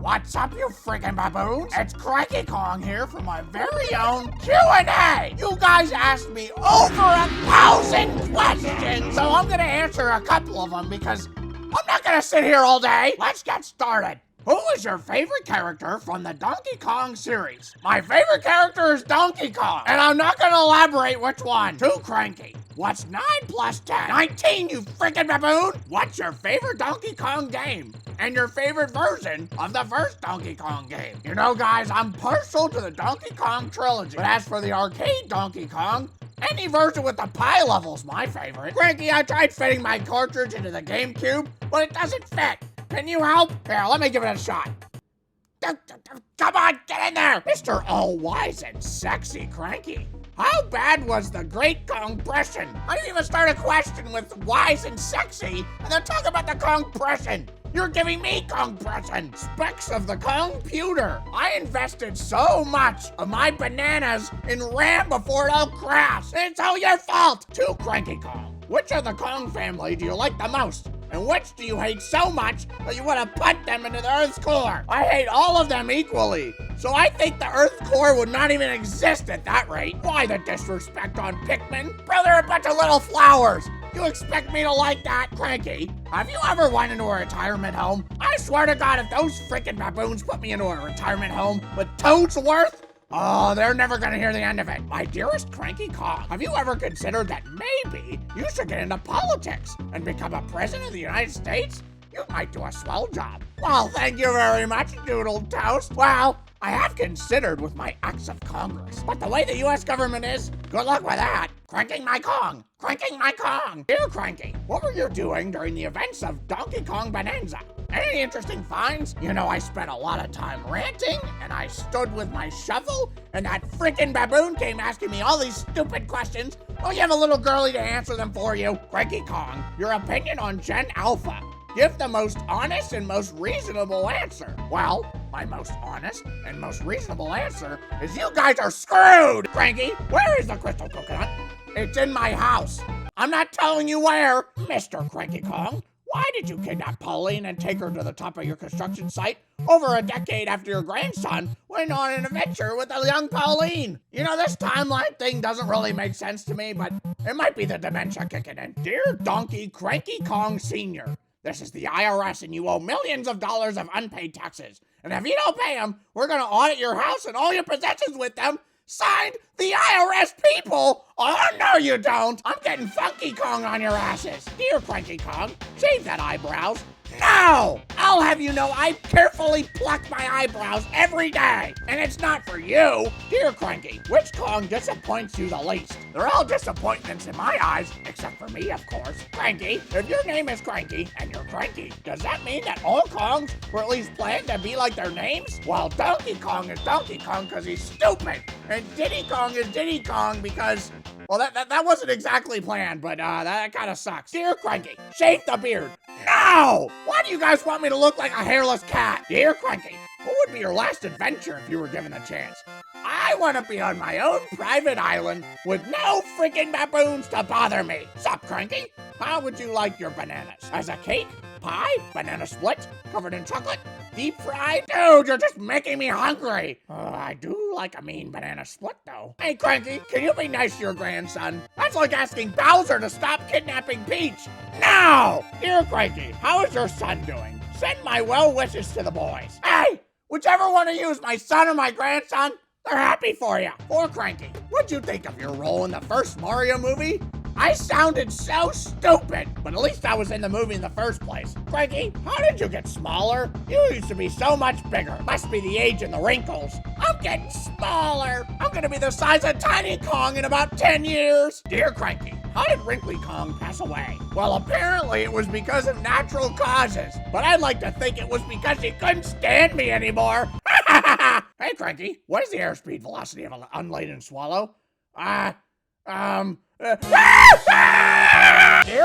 What's up, you freaking baboons? It's Cranky Kong here for my very own QnA. You guys asked me over 1,000 questions, so I'm gonna answer a couple of them because I'm not gonna sit here all day. Let's get started. Who is your favorite character from the Donkey Kong series? My favorite character is Donkey Kong, and I'm not gonna elaborate which one. Too cranky. What's 9 plus 10? 19, you freaking baboon! What's your favorite Donkey Kong game? And your favorite version of the first Donkey Kong game? You know, guys, I'm partial to the Donkey Kong trilogy, but as for the arcade Donkey Kong, any version with the pie level's my favorite. Cranky, I tried fitting my cartridge into the GameCube, but it doesn't fit. Can you help? Here, let me give it a shot. Come on, get in there! Mr. All-Wise and Sexy Cranky. How bad was the Great Kongpression? I didn't even start a question with wise and sexy, and then talk about the Kongpression. You're giving me Kongpression. Specs of the Kongputer. I invested so much of my bananas in RAM before it all crashed. It's all your fault. Too Cranky Kong. Which of the Kong family do you like the most? And which do you hate so much that you want to put them into the Earth's core? I hate all of them equally. So I think the Earth's core would not even exist at that rate. Why the disrespect on Pikmin? Bro, they're a bunch of little flowers. You expect me to like that, Cranky? Have you ever went into a retirement home? I swear to God, if those freaking baboons put me into a retirement home with toads worth, oh, they're never gonna hear the end of it. My dearest Cranky Kong, have you ever considered that maybe you should get into politics and become a president of the United States? You might do a swell job. Well, thank you very much, Doodle Toast. Well, I have considered with my acts of Congress, but the way the U.S. government is, good luck with that. Cranking my Kong, cranking my Kong. Dear Cranky, what were you doing during the events of Donkey Kong Bonanza? Any interesting finds? You know, I spent a lot of time ranting, and I stood with my shovel, and that freaking baboon came asking me all these stupid questions. Oh, you have a little girlie to answer them for you. Cranky Kong, your opinion on Gen Alpha. Give the most honest and most reasonable answer. Well, my most honest and most reasonable answer is you guys are screwed! Cranky, where is the crystal coconut? It's in my house. I'm not telling you where, Mr. Cranky Kong. Why did you kidnap Pauline and take her to the top of your construction site over a decade after your grandson went on an adventure with a young Pauline? You know, this timeline thing doesn't really make sense to me, but it might be the dementia kicking in. Dear Donkey Cranky Kong Sr., this is the IRS and you owe millions of dollars of unpaid taxes. And if you don't pay them, we're gonna audit your house and all your possessions with them. Signed, the IRS people. Oh, no you don't. I'm getting Funky Kong on your asses. Dear Cranky Kong, shave that eyebrows. No! I'll have you know I carefully pluck my eyebrows every day. And it's not for you. Dear Cranky, which Kong disappoints you the least? They're all disappointments in my eyes, except for me, of course. Cranky, if your name is Cranky and you're Cranky, does that mean that all Kongs were at least planned to be like their names? Well, Donkey Kong is Donkey Kong because he's stupid. And Diddy Kong is Diddy Kong because, well, that wasn't exactly planned, but that kind of sucks. Dear Cranky, shave the beard. No! Why do you guys want me to look like a hairless cat? Dear Cranky, what would be your last adventure if you were given the chance? I want to be on my own private island with no freaking baboons to bother me. Sup, Cranky? How would you like your bananas? As a cake? Pie? Banana split? Covered in chocolate? Deep fried? Dude, you're just making me hungry. I do like a mean banana split, though. Hey, Cranky, can you be nice to your grandson? That's like asking Bowser to stop kidnapping Peach. No! Dear Cranky, how is your son doing? Send my well wishes to the boys. Hey, whichever one of you is my son or my grandson, they're happy for you. Poor Cranky, what'd you think of your role in the first Mario movie? I sounded so stupid, but at least I was in the movie in the first place. Cranky, how did you get smaller? You used to be so much bigger. Must be the age and the wrinkles. I'm getting smaller. I'm gonna be the size of Tiny Kong in about 10 years. Dear Cranky, how did Wrinkly Kong pass away? Well, apparently it was because of natural causes, but I'd like to think it was because he couldn't stand me anymore. Hey, Cranky, what is the airspeed velocity of an unladen swallow? Dear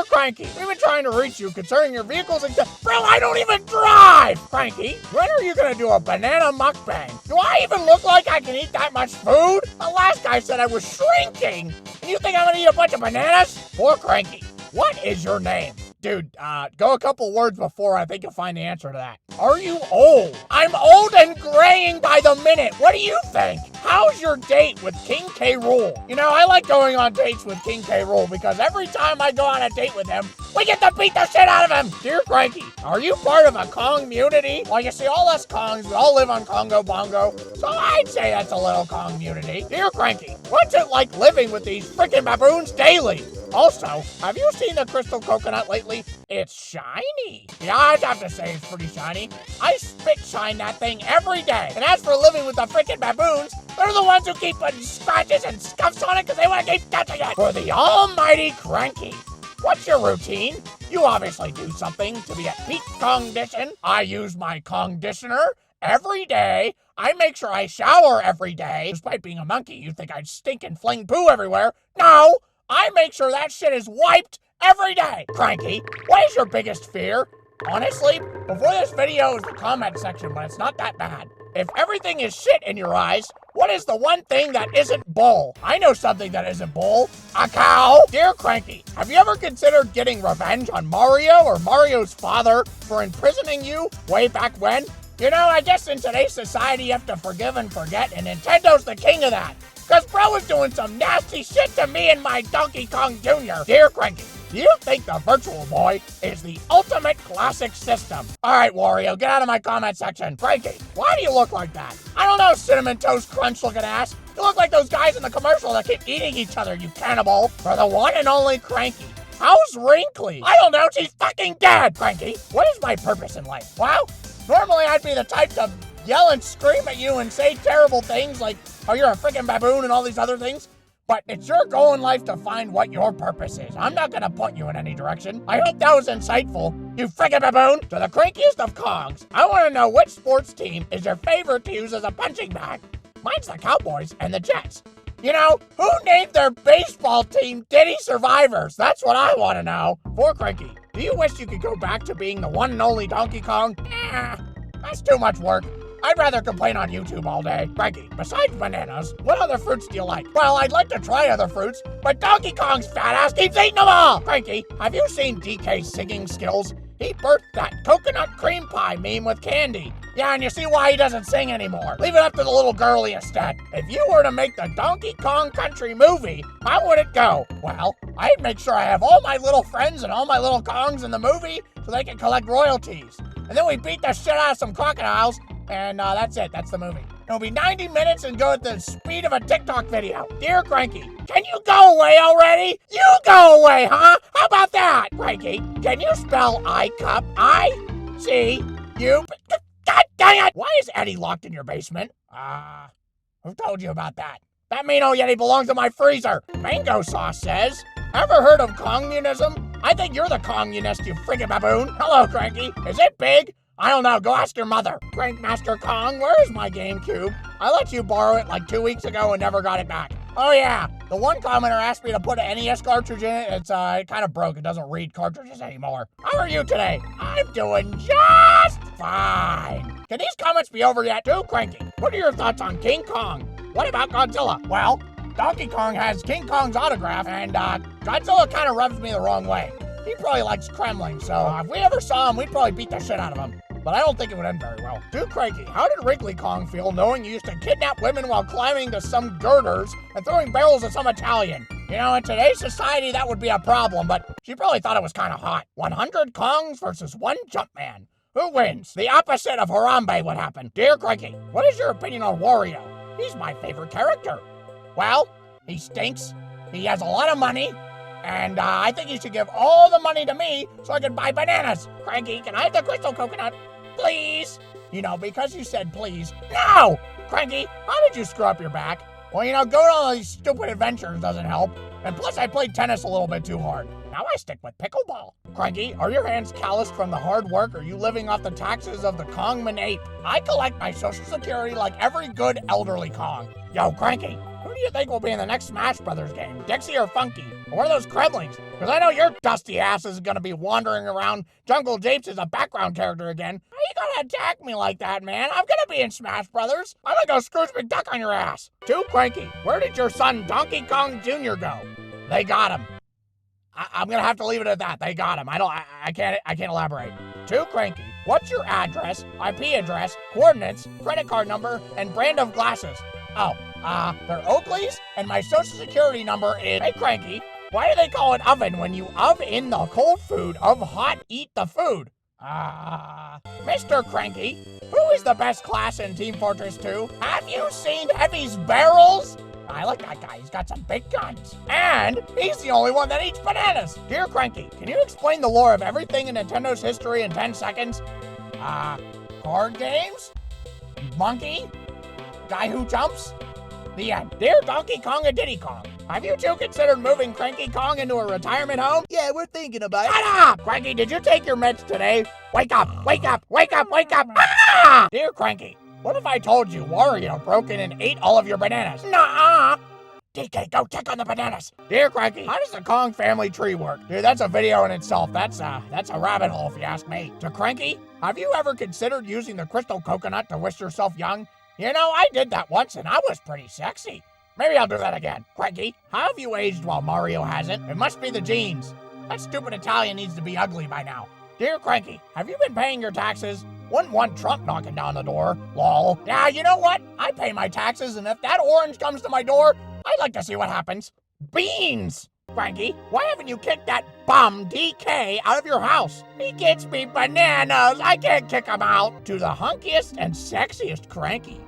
Cranky, we've been trying to reach you concerning your vehicles and bro, I don't even drive! Cranky, when are you gonna do a banana mukbang? Do I even look like I can eat that much food? The last guy said I was shrinking, and you think I'm gonna eat a bunch of bananas? Poor Cranky, what is your name? Dude, go a couple words before I think you'll find the answer to that. Are you old? I'm old and graying by the minute. What do you think? How's your date with King K. Rool? You know, I like going on dates with King K. Rool because every time I go on a date with him, we get to beat the shit out of him. Dear Cranky, are you part of a Kong community? Well, you see, all us Kongs, we all live on Congo Bongo, so I'd say that's a little Kong community. Dear Cranky, what's it like living with these freaking baboons daily? Also, have you seen the crystal coconut lately? It's shiny. Yeah, I'd have to say it's pretty shiny. I spit shine that thing every day. And as for living with the freaking baboons, they're the ones who keep putting scratches and scuffs on it because they want to keep touching it. For the almighty Cranky, what's your routine? You obviously do something to be at peak condition. I use my conditioner every day. I make sure I shower every day. Despite being a monkey, you'd think I'd stink and fling poo everywhere. No! I make sure that shit is wiped every day. Cranky, what is your biggest fear? Honestly, before this video is the comment section, but it's not that bad. If everything is shit in your eyes, what is the one thing that isn't bull? I know something that isn't bull. A cow. Dear Cranky, have you ever considered getting revenge on Mario or Mario's father for imprisoning you way back when? You know, I guess in today's society you have to forgive and forget, and Nintendo's the king of that. Cause bro was doing some nasty shit to me and my Donkey Kong Jr. Dear Cranky, do you think the Virtual Boy is the ultimate classic system? Alright, Wario, get out of my comment section. Cranky, why do you look like that? I don't know, Cinnamon Toast Crunch looking ass. You look like those guys in the commercial that keep eating each other, you cannibal. For the one and only Cranky. How's Wrinkly? I don't know, she's fucking dead, Cranky. What is my purpose in life? Well, normally I'd be the type to yell and scream at you and say terrible things like, oh, you're a freaking baboon and all these other things. But it's your goal in life to find what your purpose is. I'm not gonna point you in any direction. I hope that was insightful, you freaking baboon. To the crankiest of Kongs, I wanna know which sports team is your favorite to use as a punching bag. Mine's the Cowboys and the Jets. You know, who named their baseball team Diddy Survivors? That's what I wanna know. For Cranky, do you wish you could go back to being the one and only Donkey Kong? That's too much work. I'd rather complain on YouTube all day. Cranky, besides bananas, what other fruits do you like? Well, I'd like to try other fruits, but Donkey Kong's fat ass keeps eating them all! Cranky, have you seen DK's singing skills? He birthed that coconut cream pie meme with Candy. Yeah, and you see why he doesn't sing anymore. Leave it up to the little girlie instead. If you were to make the Donkey Kong Country movie, how would it go? Well, I'd make sure I have all my little friends and all my little Kongs in the movie so they can collect royalties. And then we beat the shit out of some crocodiles, and that's it. That's the movie. It'll be 90 minutes and go at the speed of a TikTok video. Dear Cranky, can you go away already? You go away, huh? How about that? Cranky, can you spell I-cup? I-C-U... God dang it! Why is Eddie locked in your basement? Who told you about that? That mean old Yeti belongs in my freezer. Mango Sauce says, ever heard of communism? I think you're the communist, you friggin' baboon. Hello, Cranky. Is it big? I don't know, go ask your mother. Crankmaster Kong, where is my GameCube? I let you borrow it like 2 weeks ago and never got it back. Oh yeah, the one commenter asked me to put an NES cartridge in it. It's it kind of broke. It doesn't read cartridges anymore. How are you today? I'm doing just fine. Can these comments be over yet? Too Cranky, what are your thoughts on King Kong? What about Godzilla? Well, Donkey Kong has King Kong's autograph, and Godzilla kind of rubs me the wrong way. He probably likes Kremling, so if we ever saw him, we'd probably beat the shit out of him. But I don't think it would end very well. Too Cranky, how did Wrinkly Kong feel knowing you used to kidnap women while climbing to some girders and throwing barrels at some Italian? You know, in today's society, that would be a problem, but she probably thought it was kind of hot. 100 Kongs versus 1 Jumpman. Who wins? The opposite of Harambe would happen. Dear Cranky, what is your opinion on Wario? He's my favorite character. Well, he stinks, he has a lot of money, and I think he should give all the money to me so I can buy bananas. Cranky, can I have the crystal coconut? Please? You know, because you said please. No! Cranky, how did you screw up your back? Well, you know, going on all these stupid adventures doesn't help. And plus, I played tennis a little bit too hard. Now I stick with pickleball. Cranky, are your hands calloused from the hard work, or are you living off the taxes of the Kongman ape? I collect my social security like every good elderly Kong. Yo, Cranky, who do you think will be in the next Smash Brothers game? Dixie or Funky? Or one of those Kremlings? Because I know your dusty ass is going to be wandering around Jungle Japes as a background character again. How you gonna attack me like that, man? I'm gonna be in Smash Brothers. I'm gonna go Scrooge McDuck on your ass. Too Cranky, where did your son Donkey Kong Jr. go? They got him. I'm gonna have to leave it at that. They got him. I can't elaborate. To Cranky, what's your address, IP address, coordinates, credit card number, and brand of glasses? Oh, they're Oakley's, and my social security number is... Hey, Cranky, why do they call it oven when you in the cold food of hot eat the food? Mr. Cranky, who is the best class in Team Fortress 2? Have you seen Heavy's barrels? I like that guy, he's got some big guns. And he's the only one that eats bananas. Dear Cranky, can you explain the lore of everything in Nintendo's history in 10 seconds? Card games? Monkey? Guy who jumps? The end. Dear Donkey Kong and Diddy Kong, have you two considered moving Cranky Kong into a retirement home? Yeah, we're thinking about it. Shut up! Cranky, did you take your meds today? Wake up! Wake up! Wake up! Wake up! Ah! Dear Cranky, what if I told you Wario broke in and ate all of your bananas? Nuh-uh! DK, go check on the bananas. Dear Cranky, how does the Kong family tree work? Dude, that's a video in itself. That's a rabbit hole if you ask me. To Cranky, have you ever considered using the crystal coconut to wish yourself young? You know, I did that once and I was pretty sexy. Maybe I'll do that again. Cranky, how have you aged while Mario hasn't? It must be the genes. That stupid Italian needs to be ugly by now. Dear Cranky, have you been paying your taxes? Wouldn't want Trump knocking down the door. Lol. Yeah, you know what? I pay my taxes, and if that orange comes to my door, I'd like to see what happens. Beans! Cranky, why haven't you kicked that bum DK out of your house? He gets me bananas. I can't kick him out. To the hunkiest and sexiest Cranky.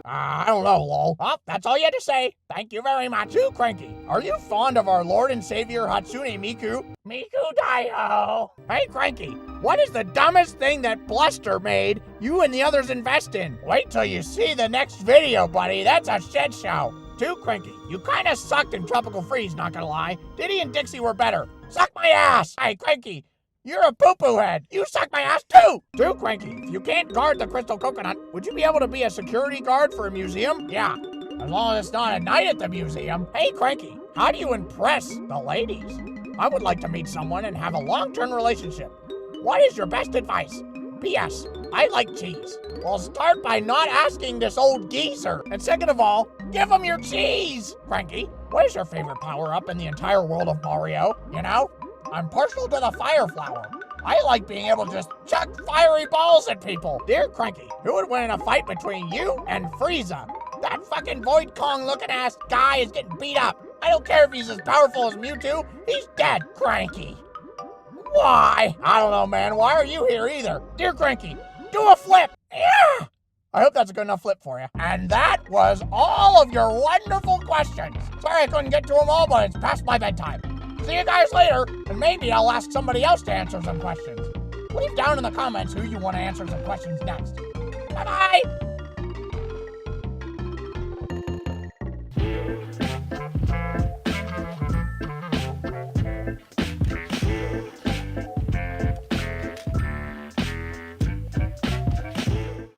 I don't know, lol. Well, that's all you had to say. Thank you very much. To Cranky, are you fond of our Lord and Savior Hatsune Miku? Miku Daiho. Hey, Cranky, what is the dumbest thing that Bluster made you and the others invest in? Wait till you see the next video, buddy. That's a shit show. To Cranky, you kinda sucked in Tropical Freeze, not gonna lie. Diddy and Dixie were better. Suck my ass. Hey, Cranky, you're a poo-poo head. You suck my ass too. To Cranky, if you can't guard the crystal coconut, would you be able to be a security guard for a museum? Yeah, as long as it's not a night at the museum. Hey, Cranky, how do you impress the ladies? I would like to meet someone and have a long-term relationship. What is your best advice? P.S. I like cheese. Well, start by not asking this old geezer. And second of all, give him your cheese. Cranky, what is your favorite power-up in the entire world of Mario? You know, I'm partial to the fire flower. I like being able to just chuck fiery balls at people. Dear Cranky, who would win in a fight between you and Frieza? That fucking Void Kong looking ass guy is getting beat up. I don't care if he's as powerful as Mewtwo, he's dead, Cranky. Why? I don't know, man. Why are you here either? Dear Cranky, do a flip. Yeah! I hope that's a good enough flip for you. And that was all of your wonderful questions. Sorry I couldn't get to them all, but it's past my bedtime. See you guys later, and maybe I'll ask somebody else to answer some questions. Leave down in the comments who you want to answer some questions next. Bye-bye!